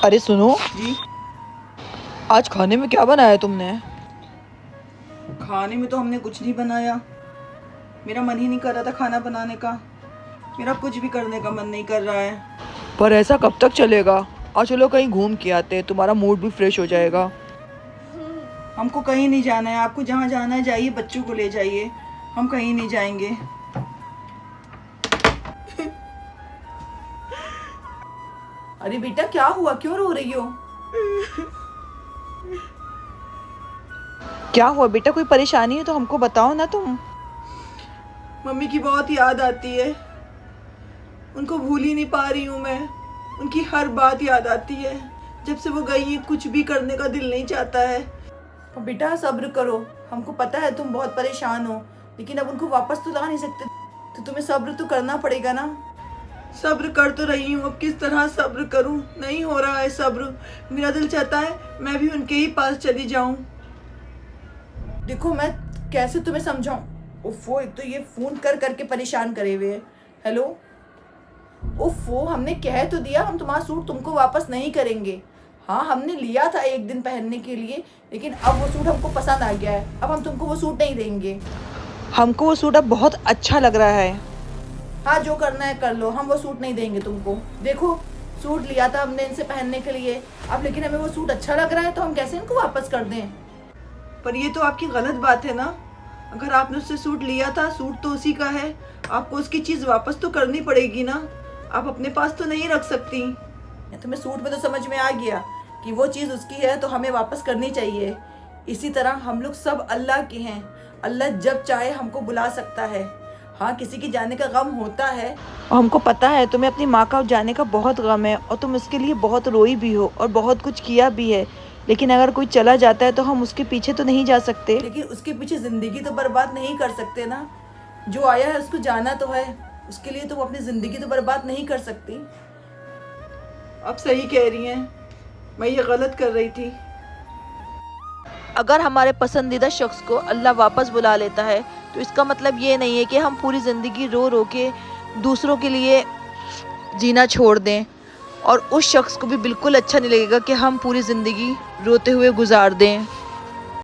अरे सुनो जी। आज खाने में क्या बनाया तुमने? खाने में तो हमने कुछ नहीं बनाया। मेरा मन ही नहीं कर रहा था खाना बनाने का। मेरा कुछ भी करने का मन नहीं कर रहा है। पर ऐसा कब तक चलेगा? आज चलो कहीं घूम के आते हैं, तुम्हारा मूड भी फ्रेश हो जाएगा। हमको कहीं नहीं जाना है। आपको जहाँ जाना है जाइए, बच्चों को ले जाइए। हम कहीं नहीं जाएंगे। अरे बेटा क्या हुआ, क्यों रो रही हो? क्या हुआ बेटा, कोई परेशानी है तो हमको बताओ ना तुम। मम्मी की बहुत याद आती है। उनको भूल ही नहीं पा रही हूँ मैं। उनकी हर बात याद आती है। जब से वो गई है कुछ भी करने का दिल नहीं चाहता है। तो बेटा सब्र करो, हमको पता है तुम बहुत परेशान हो, लेकिन अब उनको वापस तो ला नहीं सकते, तो तुम्हें सब्र तो करना पड़ेगा ना। सब्र कर तो रही हूँ, अब किस तरह सब्र करूँ? नहीं हो रहा है सब्र। मेरा दिल चाहता है मैं भी उनके ही पास चली जाऊँ। देखो मैं कैसे तुम्हें समझाऊं। उफ़ो, एक तो ये फ़ोन कर करके परेशान करे हुए है। हेलो, उफ़ो, हमने कह तो दिया हम तुम्हारा सूट तुमको वापस नहीं करेंगे। हाँ, हमने लिया था एक दिन पहनने के लिए, लेकिन अब वो सूट हमको पसंद आ गया है। अब हम तुमको वो सूट नहीं देंगे। हमको वो सूट अब बहुत अच्छा लग रहा है। हाँ, जो करना है कर लो, हम वो सूट नहीं देंगे तुमको। देखो, सूट लिया था हमने इनसे पहनने के लिए, अब लेकिन हमें वो सूट अच्छा लग रहा है तो हम कैसे इनको वापस कर दें? पर ये तो आपकी गलत बात है ना। अगर आपने उससे सूट लिया था, सूट तो उसी का है। आपको उसकी चीज़ वापस तो करनी पड़ेगी ना। आप अपने पास तो नहीं रख सकती। तुम्हें सूट में तो समझ में आ गया कि वो चीज़ उसकी है तो हमें वापस करनी चाहिए। इसी तरह हम लोग सब अल्लाह के हैं। अल्लाह जब चाहे हमको बुला सकता है। हाँ, किसी के जाने का गम होता है। और हमको पता है तुम्हें अपनी माँ का जाने का बहुत गम है और तुम इसके लिए बहुत रोई भी हो और बहुत कुछ किया भी है, लेकिन अगर कोई चला जाता है तो हम उसके पीछे तो नहीं जा सकते। लेकिन उसके पीछे ज़िंदगी तो बर्बाद नहीं कर सकते ना। जो आया है उसको जाना तो है, उसके लिए तो वो अपनी ज़िंदगी तो बर्बाद नहीं कर सकती। आप सही कह रही हैं। मैं ये गलत कर रही थी। अगर हमारे पसंदीदा शख्स को अल्लाह वापस बुला लेता है तो इसका मतलब ये नहीं है कि हम पूरी ज़िंदगी रो रो के दूसरों के लिए जीना छोड़ दें, और उस शख्स को भी बिल्कुल अच्छा नहीं लगेगा कि हम पूरी ज़िंदगी रोते हुए गुजार दें।